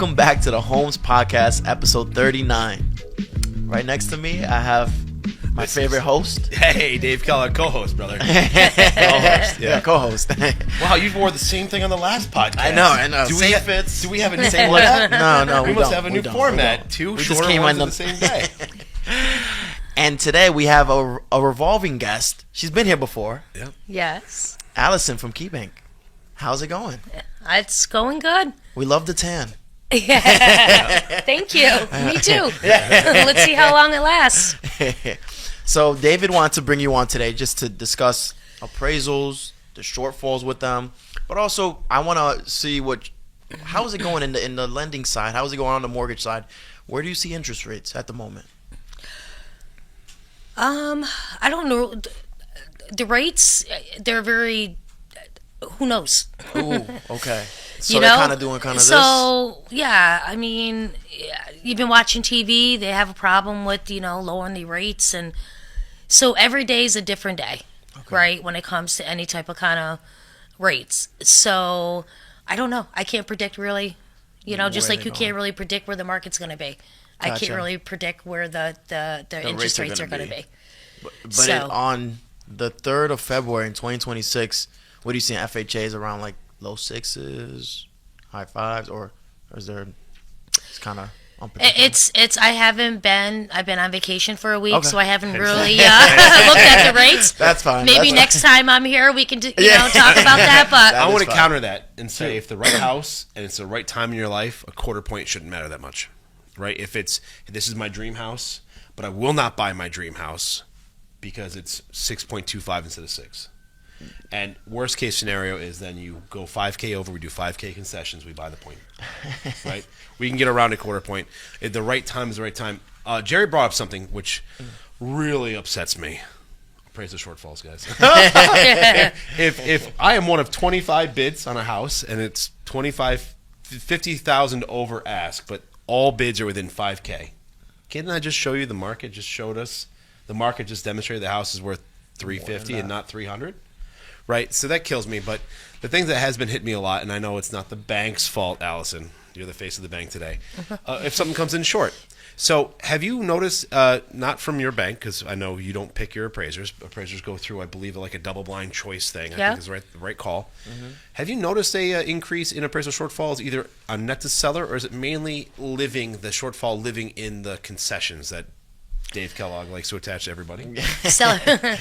Welcome back to the Homes Podcast, episode 39. Right next to me, I have my favorite host. Hey, Dave Kellogg, co-host, brother. Co-host, yeah, co-host. Wow, you wore the same thing on the last podcast. I know. Do Same we fits. Do we have a new Same format? No, we must have a new format. Two we shorter ones on the same day. And today we have a revolving guest. She's been here before. Yep. Yes. Allison from KeyBank. How's it going? It's going good. We love the tan. Yeah. Thank you. Me too. Let's see how long it lasts. So David wanted to bring you on today just to discuss appraisals, the shortfalls with them, but also I want to see how is it going in the lending side? How is it going on the mortgage side? Where do you see interest rates at the moment? I don't know. The rates, they're very, who knows? Ooh, okay. So they're kind of doing this? So, yeah, I mean, you've been watching TV. They have a problem with, lowering the rates. And so every day is a different day, right, when it comes to any type of kind of rates. So I don't know. I can't predict really, just like you can't really predict where the market's going to be. Gotcha. I can't really predict where the interest rates are going to be. But on the 3rd of February in 2026, what do you see in FHAs around like low sixes, high fives, or is there? It's kind of unpredictable. I've been on vacation for a week, so I haven't really looked at the rates. That's fine. Maybe next time I'm here we can talk about that. But I want to counter that and say if the right house and it's the right time in your life, a quarter point shouldn't matter that much, right? If this is my dream house, but I will not buy my dream house because it's 6.25 instead of 6. And worst case scenario is then you go 5K over, we do 5K concessions, we buy the point, right? We can get around a quarter point. If the right time is the right time. Jerry brought up something which really upsets me. Praise the shortfalls, guys. if I am one of 25 bids on a house and it's 50,000 over ask, but all bids are within 5K, can't I just show you the market just showed us? The market just demonstrated the house is worth 350 and not 300. Right, so that kills me. But the thing that has been hitting me a lot, and I know it's not the bank's fault, Allison. You're the face of the bank today. If something comes in short. So have you noticed, not from your bank, because I know you don't pick your appraisers. Appraisers go through, I believe, like a double-blind choice thing. I think is the right call. Mm-hmm. Have you noticed a increase in appraisal shortfalls either on net to seller, or is it mainly the shortfall living in the concessions that Dave Kellogg likes to attach to everybody? Seller.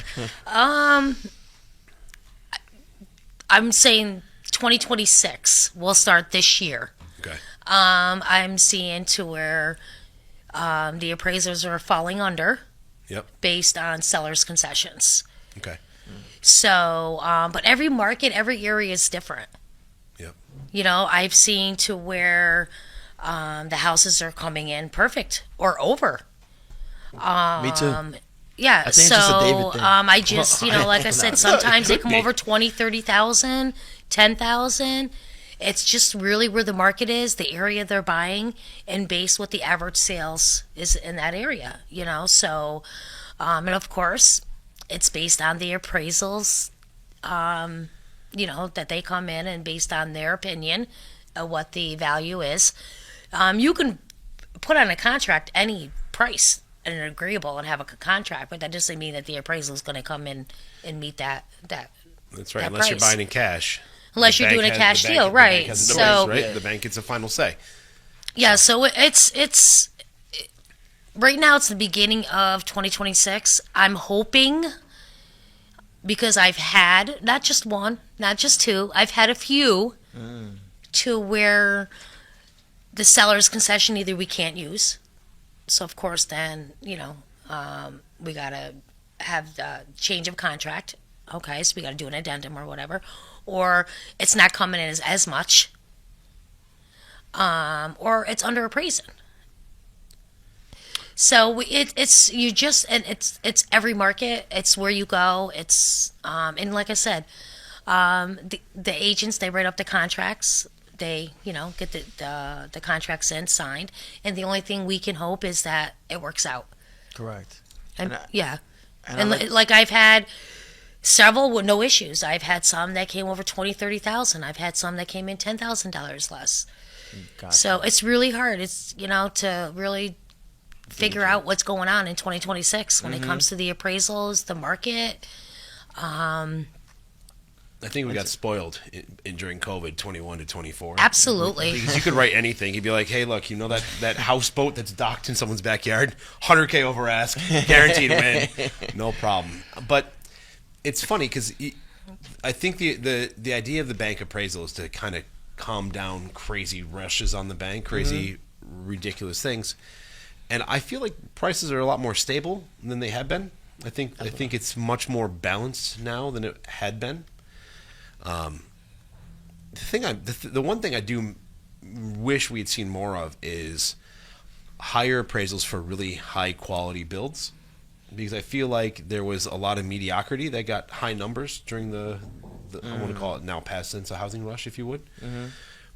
I'm saying 2026 will start this year. Okay. I'm seeing to where the appraisers are falling under. Yep. Based on sellers' concessions. Okay. So, but every market, every area is different. Yep. I've seen to where the houses are coming in perfect or over. Me too. Yeah, I think it's just a David thing. I just, like I said, sometimes they come over 20, 30,000, 10,000. It's just really where the market is, the area they're buying, and based what the average sales is in that area, So, and of course, it's based on the appraisals, that they come in and based on their opinion of what the value is. You can put on a contract any price and agreeable and have a contract, but that doesn't mean that the appraisal is going to come in and meet that. That's right. That unless price. you're buying in cash. Unless you're doing a cash deal, right? The bank gets a final say. Yeah. So it's right now. It's the beginning of 2026. I'm hoping because I've had not just one, not just two. I've had a few to where the seller's concession either we can't use. So, of course, then, we got to have the change of contract. Okay, so we got to do an addendum or whatever. Or it's not coming in as much. Or it's under appraising. So it's every market. It's where you go. It's and like I said, the agents, they write up the contracts. They get the contracts in signed, and the only thing we can hope is that it works out. Correct. And like I've had several with no issues. I've had some that came over $20,000, $30,000. I've had some that came in $10,000 less. Gotcha. So it's really hard. It's, to really figure out what's going on in 2026 when it comes to the appraisals, the market. I think we got spoiled during COVID 21 to 24. Absolutely. Because you could write anything. You'd be like, hey, look, that houseboat that's docked in someone's backyard, 100K over ask, guaranteed win, no problem. But it's funny because I think the idea of the bank appraisal is to kind of calm down crazy rushes on the bank, crazy ridiculous things. And I feel like prices are a lot more stable than they have been. I think it's much more balanced now than it had been. The one thing I do wish we'd seen more of is higher appraisals for really high quality builds, because I feel like there was a lot of mediocrity that got high numbers during the I want to call it now past tense, a housing rush, if you would.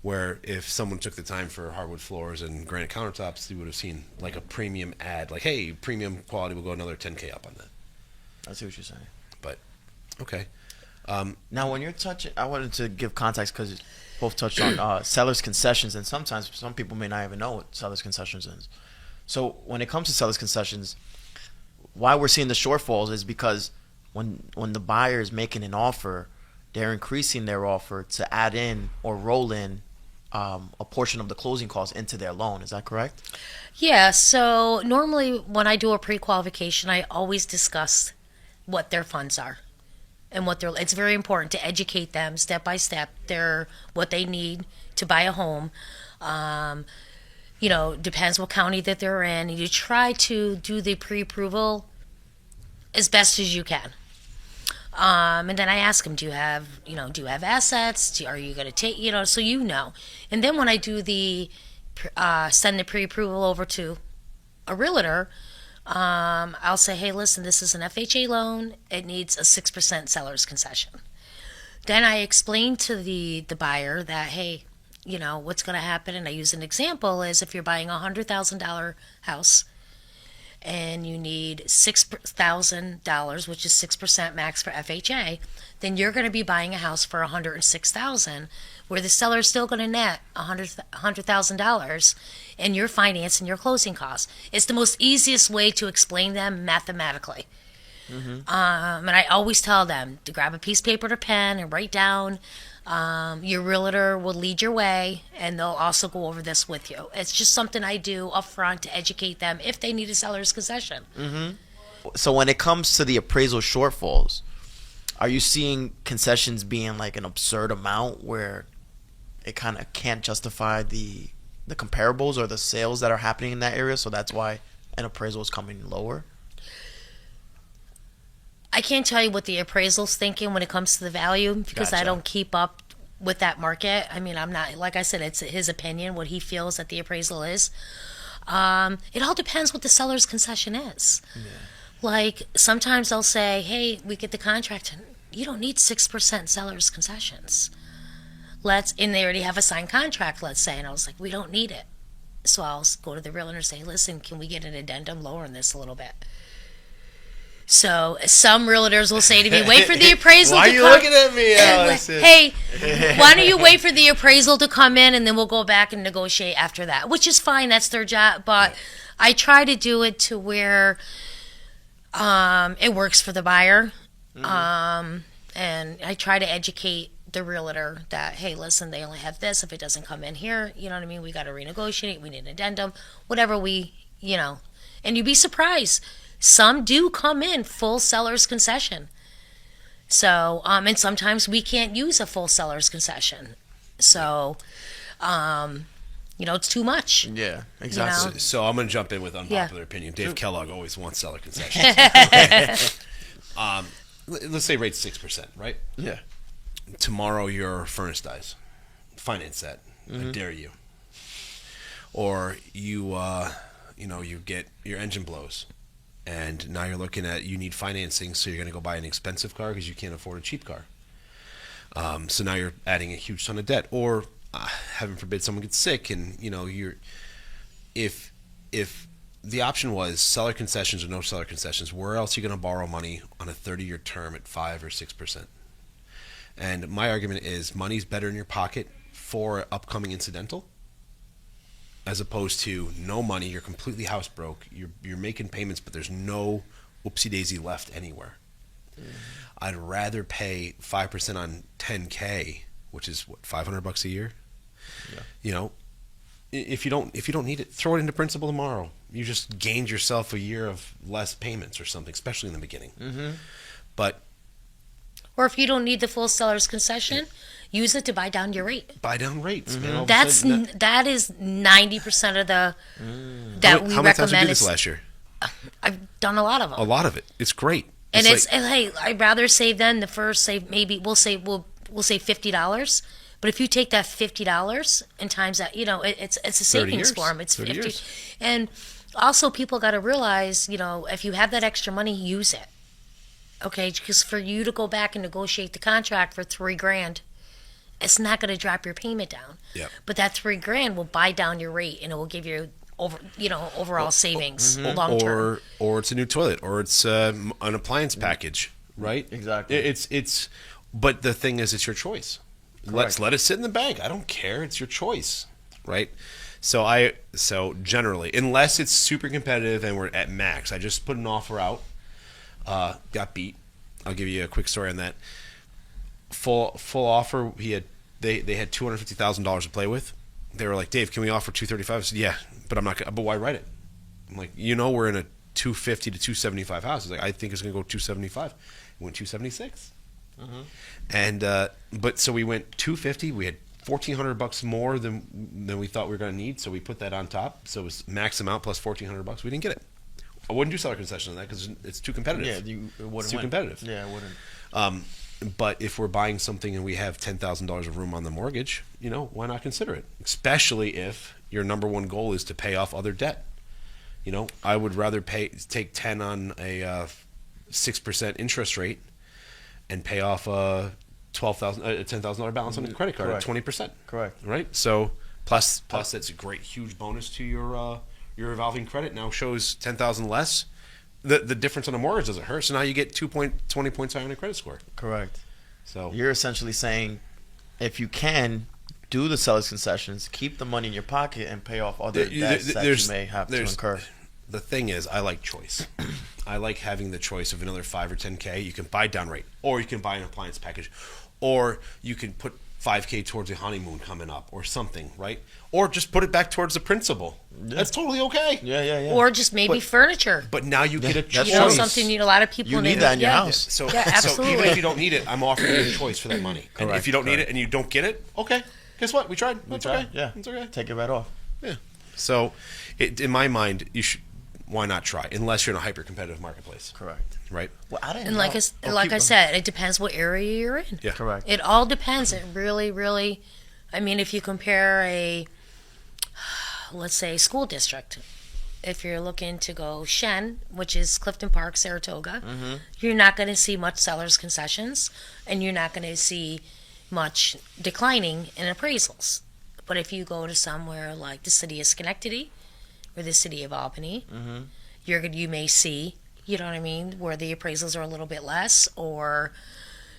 Where if someone took the time for hardwood floors and granite countertops, you would have seen like a premium ad, like, hey, premium quality will go another 10K up on that. I see what you're saying. But okay. Now, when you're touching, I wanted to give context because both touched on seller's concessions, and sometimes some people may not even know what seller's concessions is. So when it comes to seller's concessions, why we're seeing the shortfalls is because when the buyer is making an offer, they're increasing their offer to add in or roll in a portion of the closing costs into their loan. Is that correct? Yeah, so normally when I do a pre-qualification, I always discuss what their funds are and it's very important to educate them step by step what they need to buy a home. Depends what county that they're in. You try to do the pre-approval as best as you can. And then I ask them, do you have assets? Are you going to take, so And then when I do send the pre-approval over to a realtor, I'll say, hey, listen, this is an FHA loan. It needs a 6% seller's concession. Then I explain to the buyer that, hey, what's going to happen, and I use an example, is if you're buying a $100,000 house, and you need $6,000, which is 6% max for FHA, then you're going to be buying a house for $106,000, where the seller is still going to net $100,000, and you're financing your closing costs. It's the most easiest way to explain them mathematically. And I always tell them to grab a piece of paper and a pen and write down. Your realtor will lead your way, and they'll also go over this with you. It's just something I do up front to educate them if they need a seller's concession. So when it comes to the appraisal shortfalls, are you seeing concessions being like an absurd amount where it kind of can't justify the comparables or the sales that are happening in that area, so that's why an appraisal is coming lower? I can't tell you what the appraisal's thinking when it comes to the value, because Gotcha. I don't keep up with that market. I mean, I'm not, like I said, it's his opinion, what he feels that the appraisal is. It all depends what the seller's concession is. Yeah. Like, sometimes they'll say, hey, we get the contract, and you don't need 6% seller's concessions. And they already have a signed contract, let's say, and I was like, we don't need it. So I'll go to the realtor and say, listen, can we get an addendum lowering this a little bit? So some realtors will say to me, wait for the appraisal Why to come. are you looking at me, Allison? Hey, why don't you wait for the appraisal to come in, and then we'll go back and negotiate after that, which is fine. That's their job. But I try to do it to where it works for the buyer. And I try to educate the realtor that, hey, listen, they only have this. If it doesn't come in here, you know what I mean? We got to renegotiate. We need an addendum, whatever and you'd be surprised. Some do come in full seller's concession. So, and sometimes we can't use a full seller's concession. So, it's too much. Yeah, exactly. So I'm going to jump in with unpopular opinion. Dave Kellogg always wants seller concessions. Let's say rate's 6%, right? Yeah. Tomorrow your furnace dies. Finance that. I dare you. Or you get your engine blows. And now you're looking at, you need financing, so you're going to go buy an expensive car because you can't afford a cheap car. So now you're adding a huge ton of debt. Or, heaven forbid, someone gets sick, and if the option was seller concessions or no seller concessions, where else are you going to borrow money on a 30-year term at 5 or 6%? And my argument is money's better in your pocket for upcoming incidental as opposed to no money. You're completely house broke. You're making payments, but there's no whoopsie daisy left anywhere. I'd rather pay 5% on 10K, which is what, $500 a year. Yeah. You know, if you don't need it, throw it into principal tomorrow. You just gained yourself a year of less payments or something, especially in the beginning. Mm-hmm. But Or if you don't need the full seller's concession, use it to buy down your rate. buy down rates, man. All of a That's sudden, that is 90% of the that we how many times did you recommend. do this last year? I've done a lot of them. A lot of it. It's great. And It's and hey, I'd rather save then the first save. Maybe we'll save $50. But if you take that $50 and times that, it's a 30 savings years. for them. It's 30 50. years. And also, people got to realize, if you have that extra money, use it. Okay, because for you to go back and negotiate the contract for $3,000, it's not going to drop your payment down. Yep. But that $3,000 will buy down your rate, and it will give you overall savings long term. Or it's a new toilet, or it's an appliance package, right? Exactly. It's but the thing is, it's your choice. Correct. Let it sit in the bank. I don't care. It's your choice, right? So generally, unless it's super competitive and we're at max, I just put an offer out. Got beat. I'll give you a quick story on that. Full offer. They had $250,000 to play with. They were like, Dave, can we offer $235? I said, yeah, but I'm not gonna. But why write it? I'm like, we're in a $250 to $275 house. He's like, I think it's gonna go $275. It went $276. And but so we went $250. We had $1,400 more than we thought we were gonna need. So we put that on top. So it was max amount plus $1,400. We didn't get it. I wouldn't do seller concession on that because it's too competitive. Yeah, it's too competitive. Yeah, it wouldn't. But if we're buying something and we have $10,000 of room on the mortgage, why not consider it? Especially if your number one goal is to pay off other debt. I would rather take 10 on a 6% interest rate and pay off a $10,000 balance on a credit card Correct. at 20%. Correct. Right. So plus that's a great huge bonus to your revolving credit. Now shows 10,000 less. The difference on a mortgage doesn't hurt. So now you get 20 points higher on your credit score. Correct. So You're essentially saying, if you can, do the seller's concessions, keep the money in your pocket, and pay off other debts that you may have to incur. The thing is, I like choice. I like having the choice of another 5 or 10K. You can buy down rate, or you can buy an appliance package, or you can put 5K towards a honeymoon coming up, or something, right? Or just put it back towards the principal. Yeah. That's totally okay. Yeah. Or just maybe furniture. But now you get a choice. Something a lot of people You need that in your house. So, Yeah, so absolutely. even if you don't need it, I'm offering you a choice for that money. And Correct, if you don't need it and you don't get it, okay. Guess what? We tried. It's okay. Yeah. It's okay. Take it right off. Yeah. So, in my mind, you should. Why not try? Unless you're in a hyper competitive marketplace, Correct. right? Well, I didn't And know. I said, it depends what area you're in. Yeah. Correct. It all depends. It really, really. I mean, if you compare let's say, school district, if you're looking to go Shen, which is Clifton Park, Saratoga, you're not going to see much seller's concessions, and you're not going to see much declining in appraisals. But if you go to somewhere like the city of Schenectady or the city of Albany, you may see, you know what I mean, where the appraisals are a little bit less, or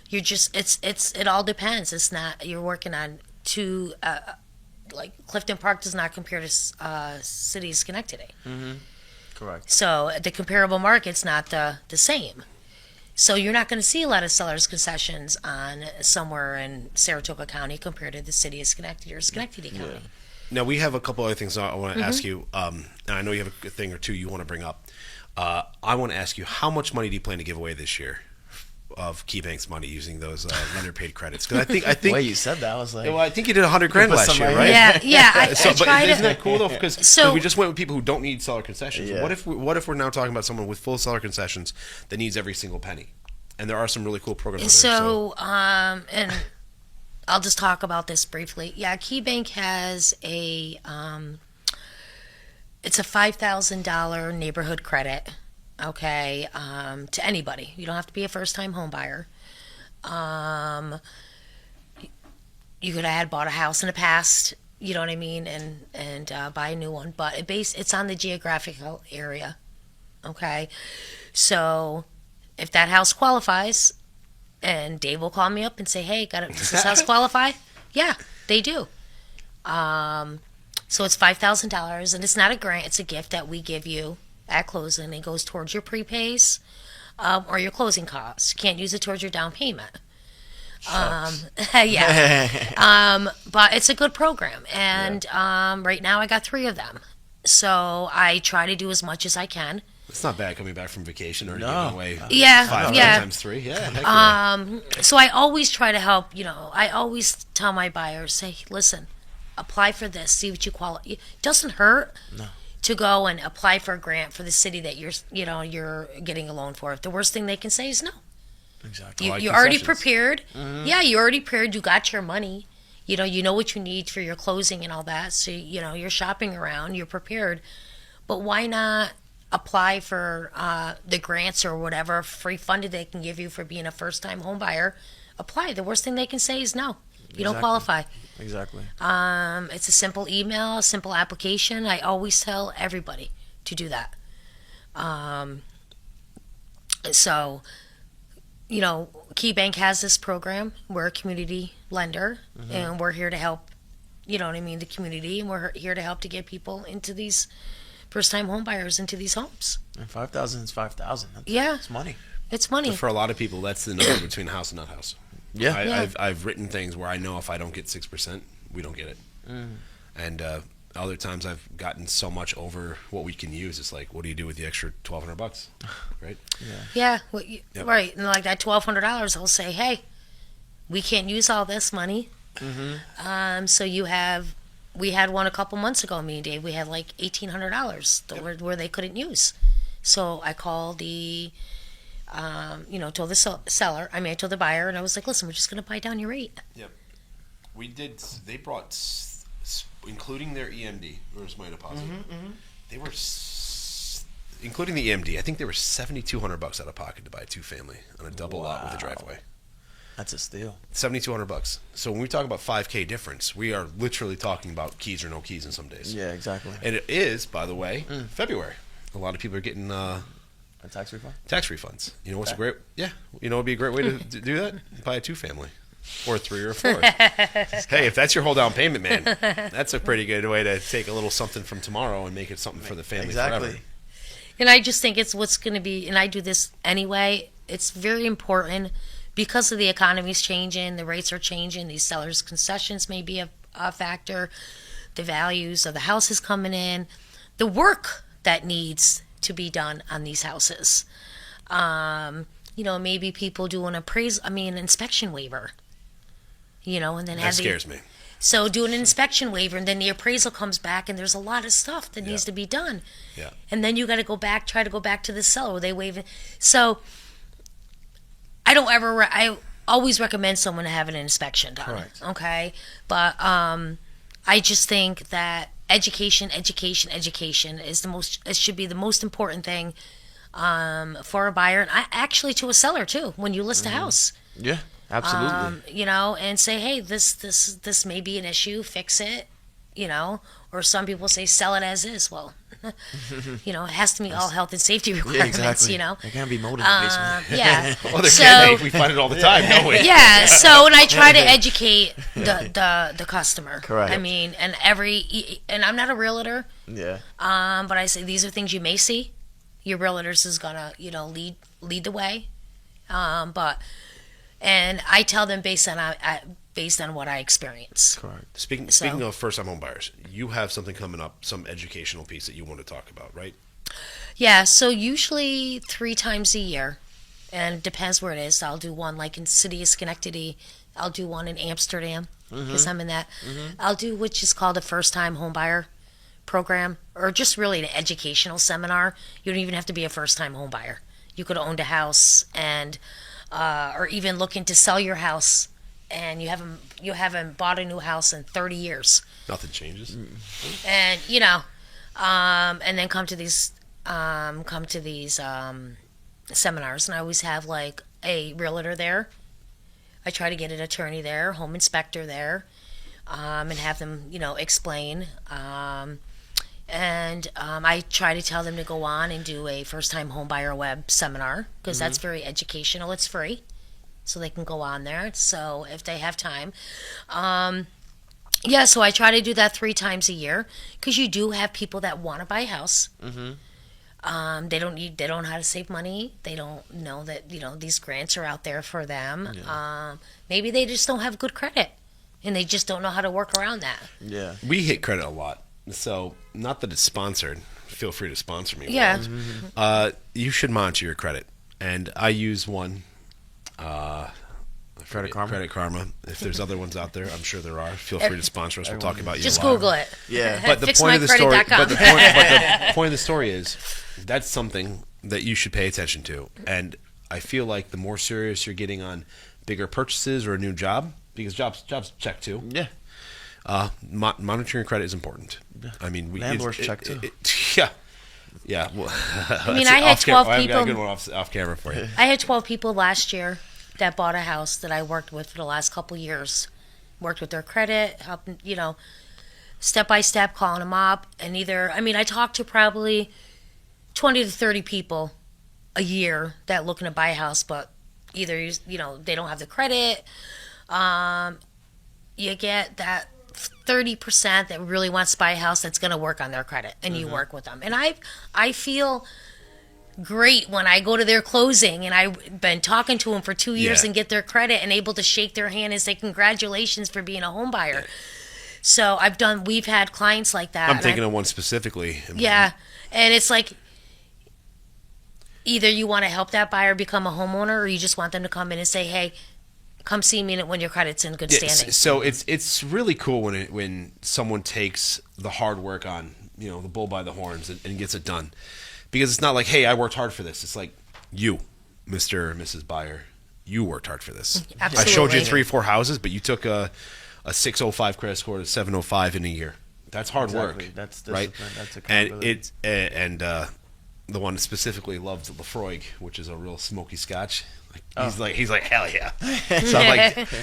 you're just it all depends. It's not you're working on two. Like Clifton Park does not compare to city of Schenectady. Correct. So the comparable market's not the same. So you're not going to see a lot of sellers concessions on somewhere in Saratoga County compared to the city of Schenectady or Schenectady County. Now, we have a couple other things I want to ask you. And I know you have a thing or two you want to bring up. I want to ask you, how much money do you plan to give away this year of KeyBank's money using those lender paid credits? Because I think The way you said that, I was like, well, I think you did $100,000 last year, right? Yeah. I But try isn't to. that cool though? Because So- we just went with people who don't need seller concessions. Yeah. What if we're now talking about someone with full seller concessions that needs every single penny? And there are some really cool programs. So, and I'll just talk about this briefly. Yeah, KeyBank has it's a $5,000 neighborhood credit. Okay, to anybody. You don't have to be a first-time home buyer. You could have bought a house in the past, you know what I mean, and buy a new one. But it's on the geographical area. Okay, so if that house qualifies, and Dave will call me up and say, "Hey, does this house qualify?" Yeah, they do. So it's $5,000, and it's not a grant; it's a gift that we give you at closing. It goes towards your prepays or your closing costs. You can't use it towards your down payment. Yeah. But it's a good program, and right now I got 3 of them. So I try to do as much as I can. It's not bad coming back from vacation or giving away Yeah, 5 yeah. times 3. Yeah. Heck yeah. So I always try to help. I always tell my buyers, say, listen, apply for this, see what you qualify. It doesn't hurt to go and apply for a grant for the city that you're getting a loan for. The worst thing they can say is no. Exactly. You're already prepared. Yeah, you're already prepared. You got your money. You know what you need for your closing and all that. So you're shopping around. You're prepared. But why not apply for the grants or whatever free funding they can give you for being a first-time home buyer? Apply. The worst thing they can say is no. You don't qualify. Exactly. It's a simple email, a simple application. I always tell everybody to do that. So, KeyBank has this program. We're a community lender, and we're here to help, the community, and we're here to help to get people into these first-time home buyers into these homes. And 5,000 is 5,000. Yeah. It's money. It's money. For a lot of people, that's the number between house and not house. Yeah. I've written things where I know if I don't get 6%, we don't get it. And other times I've gotten so much over what we can use. It's like, what do you do with the extra $1,200, right? Yeah. Right. And like that $1,200, I'll say, hey, we can't use all this money. So we had one a couple months ago, me and Dave. We had like $1,800 where they couldn't use. So I called told the seller. I told the buyer, and I was like, listen, we're just going to buy down your rate. Yep. We did. They brought, including their EMD, reverse money deposit. They were, including the EMD, I think they were $7,200 out of pocket to buy a 2-family on a double lot with a driveway. That's a steal. $7,200. So when we talk about $5K difference, we are literally talking about keys or no keys in some days. Yeah, exactly. And it is, by the way, February. A lot of people are getting a tax refund. Tax refunds. You know what's a great? Yeah. You know, it'd be a great way to do that. Buy a 2-family, or a 3 or a 4. Hey, if that's your whole down payment, man, that's a pretty good way to take a little something from tomorrow and make it something for the family forever. And I just think it's what's going to be, and I do this anyway. It's very important. Because of the economy's changing, the rates are changing, these sellers' concessions may be a factor, the values of the houses coming in, the work that needs to be done on these houses. Maybe people do an inspection waiver. And then that scares me. So do an inspection waiver, and then the appraisal comes back, and there's a lot of stuff that needs to be done. Yeah. And then you got to try to go back to the seller. They waive it. So I always recommend someone to have an inspection done. Correct. Okay. But I just think that education is it should be the most important thing for a buyer, and actually to a seller too, when you list a house. Yeah, absolutely. And say, hey, this may be an issue, fix it, or some people say sell it as is. Well, it has to meet all health and safety requirements, Exactly. It can't be molded in the basement. Yeah. Well, so, we find it all the time, don't we? Yeah. So, and I try to educate the customer. Correct. And I'm not a realtor. Yeah. But I say these are things you may see. Your realtors is gonna, lead the way. And I tell them based on what I experience. Correct. Speaking of first-time home buyers, you have something coming up, some educational piece that you want to talk about, right? Yeah, so usually 3 times a year, and it depends where it is. I'll do one like in the city of Schenectady. I'll do one in Amsterdam because I'm in that. I'll do which is called a first-time home buyer program, or just really an educational seminar. You don't even have to be a first-time home buyer. You could have owned a house and or even looking to sell your house, and you haven't bought a new house in 30 years. Nothing changes. And and then come to these seminars, and I always have like a realtor there. I try to get an attorney there, home inspector there, and have them explain. And I try to tell them to go on and do a first-time home buyer web seminar because that's very educational. It's free, so they can go on there. So if they have time, Yeah, so I try to do that 3 times a year because you do have people that want to buy a house. They don't know how to save money. They don't know that these grants are out there for them. Yeah. Maybe they just don't have good credit, and they just don't know how to work around that. Yeah. We hit credit a lot, so not that it's sponsored. Feel free to sponsor me. Yeah. World. You should monitor your credit, and I use one. Credit Karma? Credit Karma. If there's other ones out there, I'm sure there are. Feel free to sponsor us. We'll talk about you. Just a lot. Google it. Yeah. But the point of the story. FixMyCredit.com. But the point of the story is that's something that you should pay attention to. And I feel like the more serious you're getting on bigger purchases or a new job, because jobs check too. Yeah. Monitoring your credit is important. I mean, Landlords check too. Yeah. Yeah. Well, I mean, I had 12 I've got a people. good one off camera for you. I had 12 people last year that bought a house that I worked with for the last couple years. Worked with their credit, helping, step by step, calling them up. And I talked to probably 20 to 30 people a year that looking to buy a house, but either, they don't have the credit. You get that 30% that really wants to buy a house that's going to work on their credit, and you work with them. And I feel great when I go to their closing and I've been talking to them for 2 years and get their credit and able to shake their hand and say congratulations for being a home buyer. So we've had clients like that. I'm thinking of one specifically. Yeah. And it's like either you want to help that buyer become a homeowner or you just want them to come in and say, hey, come see me when your credit's in good standing. So it's really cool when someone takes the hard work on, the bull by the horns and gets it done. Because it's not like, hey, I worked hard for this. It's like, you, Mr. or Mrs. Buyer, you worked hard for this. Absolutely. I showed you 3 or 4 houses, but you took a 605 credit score to 705 in a year. That's hard work. That's right? discipline. That's And accountability. the one specifically loved Lafroig, which is a real smoky scotch. He's like, hell yeah.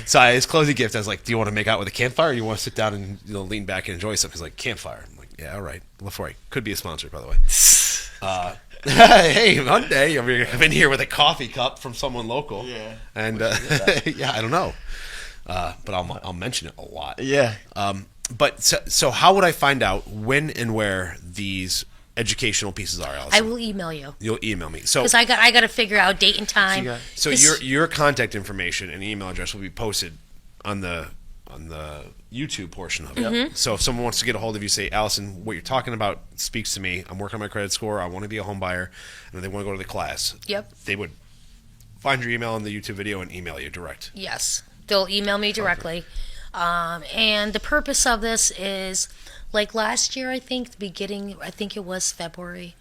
So his closing gift, I was like, do you want to make out with a campfire or you want to sit down and lean back and enjoy something? He's like, campfire. I'm like, yeah, all right. Lafroig. Could be a sponsor, by the way. Hey, Monday, I'm in here with a coffee cup from someone local. Yeah. And yeah, I don't know. But I'll mention it a lot. Yeah. But so how would I find out when and where these educational pieces are, Allison? I will email you. You'll email me. So Because I got to figure out date and time. So your contact information and email address will be posted on the YouTube portion of it. So if someone wants to get a hold of you, say, Allison, what you're talking about speaks to me. I'm working on my credit score. I want to be a home buyer, and they want to go to the class. Yep. They would find your email in the YouTube video and email you direct. Yes. They'll email me directly. And the purpose of this is, like last year, I think it was February,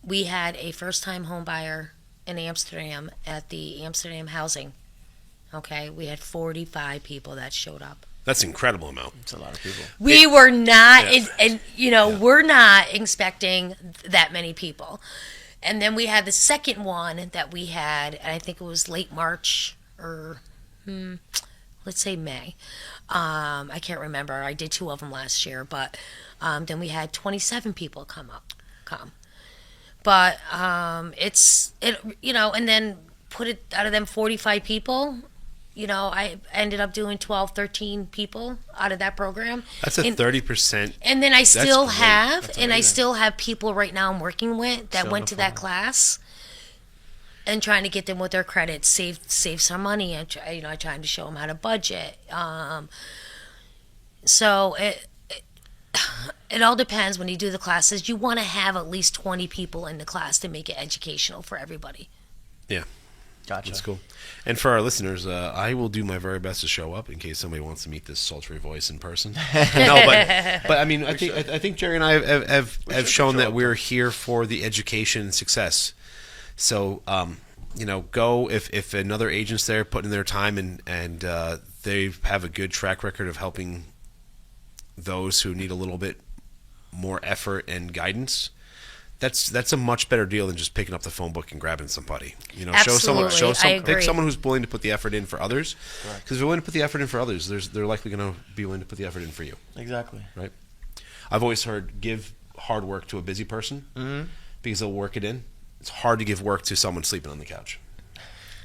we had a first-time home buyer in Amsterdam at the Amsterdam housing. Okay, we had 45 people that showed up. That's an incredible amount. It's a lot of people. We were not, Yeah. we're not expecting that many people. And then we had the second one that we had, and I think it was late March or, let's say May. I can't remember. I did 2 of them last year, but then we had 27 people come. But and then put it out of them 45 people. I ended up doing 12, 13 people out of that program. That's a 30%. And then I still great. have, That's and I amazing. still have people right now I'm working with that Still went no to that problem. class, and trying to get them with their credit, save some money, and trying to show them how to budget. So it all depends when you do the classes. You want to have at least 20 people in the class to make it educational for everybody. Yeah. Gotcha. That's cool. And for our listeners, I will do my very best to show up in case somebody wants to meet this sultry voice in person. No, but I mean, I think Jerry and I have shown that we're here for the education and success. So, go if another agent's there putting their time and they have a good track record of helping those who need a little bit more effort and guidance. That's a much better deal than just picking up the phone book and grabbing somebody. Absolutely. I agree. Pick someone who's willing to put the effort in for others. Because if they're willing to put the effort in for others, they're likely going to be willing to put the effort in for you. Exactly. Right. I've always heard give hard work to a busy person because they'll work it in. It's hard to give work to someone sleeping on the couch.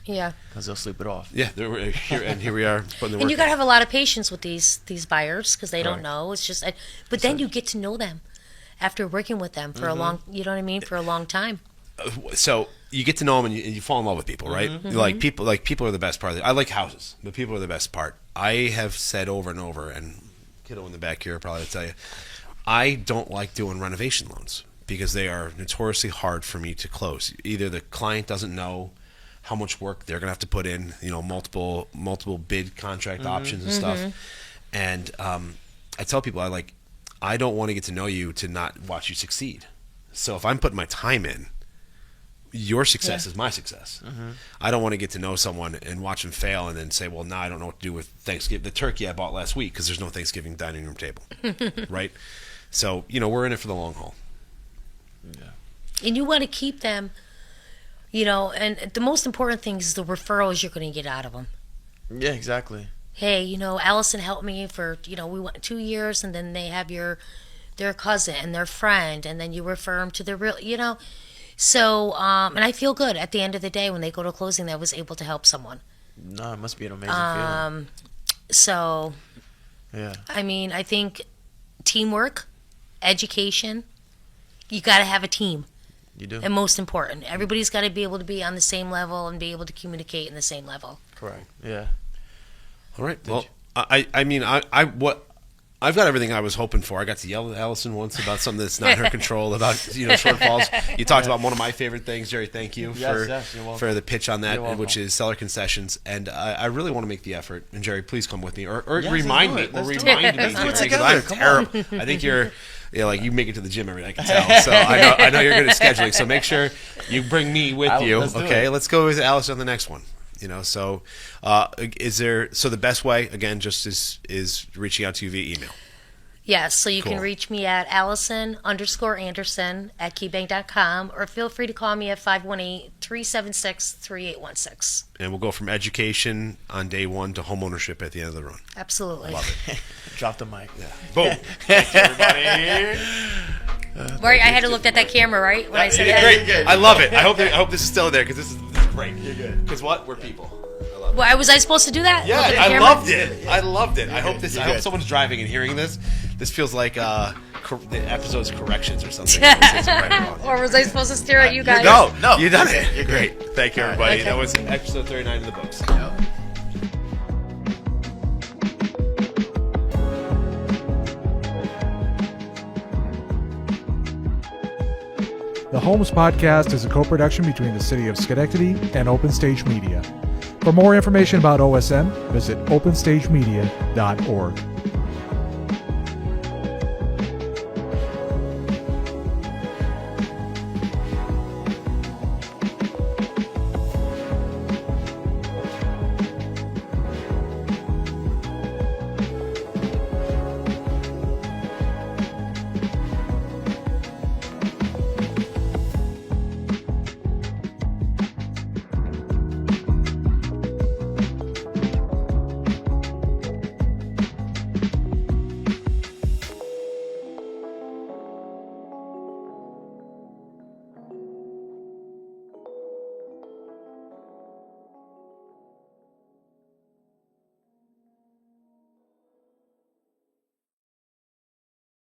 Yeah. because they'll sleep it off. Yeah, here we are putting the work. And you got to have a lot of patience with these buyers because they don't Correct. know. It's just, but then you get to know them after working with them for a long, you know what I mean, for a long time. So you get to know them and you fall in love with people, right? Like people are the best part. I like houses, but people are the best part. I have said over and over, and kiddo in the back here will probably tell you, I don't like doing renovation loans because they are notoriously hard for me to close. Either the client doesn't know how much work they're going to have to put in, multiple bid contract options and stuff. And I tell people, I don't want to get to know you to not watch you succeed. So if I'm putting my time in, your success is my success. I don't want to get to know someone and watch them fail and then say, well, now I don't know what to do with Thanksgiving, the turkey I bought last week, because there's no Thanksgiving dining room table, right? So, we're in it for the long haul. Yeah. And you want to keep them, and the most important thing is the referrals you're going to get out of them. Yeah, exactly. Hey, Allison helped me for, we went 2 years, and then they have their cousin and their friend, and then you refer them to the real, So, and I feel good at the end of the day when they go to closing that I was able to help someone. No, it must be an amazing feeling. So, Yeah. I mean, I think teamwork, education, you got to have a team. You do. And most important, everybody's got to be able to be on the same level and be able to communicate in the same level. Correct. Yeah. All right. Well, I've got everything I was hoping for. I got to yell at Allison once about something that's not in her control, about shortfalls. You talked about one of my favorite things, Jerry. Thank you You're welcome. for the pitch on that, You're welcome. which is seller concessions. And I really want to make the effort. And Jerry, please come with me, or Yes, remind me, let's do it. remind me, Let's do it Jerry, because together. I'm Come terrible. I think you're. You make it to the gym every night, I can tell. So I know you're good at scheduling. So make sure you bring me with you. Let's do Okay, it. let's go with Alice on the next one. So the best way again just is reaching out to you via email. Yes, so you Cool. can reach me at Allison_Anderson at KeyBank.com, or feel free to call me at 518-376-3816. And we'll go from education on day one to home ownership at the end of the run. Absolutely. Love it. Drop the mic. Boom. Thanks, everybody. Right, I had to look at that camera, right? When I said that. Great. I love it. I hope this is still there because this is great. You're good. Because what? We're people. Well, was I supposed to do that? Yeah, Look at the I camera? loved it. I loved it. I hope You're I hope good. someone's driving and hearing this. This feels like the episode's corrections or something. Right or wrong. Or was I supposed to stare at you guys? No, No. you done it. You're Great. Thank you, everybody. Okay. That was episode 39 in the books. Yep. The Homes Podcast is a co-production between the City of Schenectady and Open Stage Media. For more information about OSM, visit openstagemedia.org.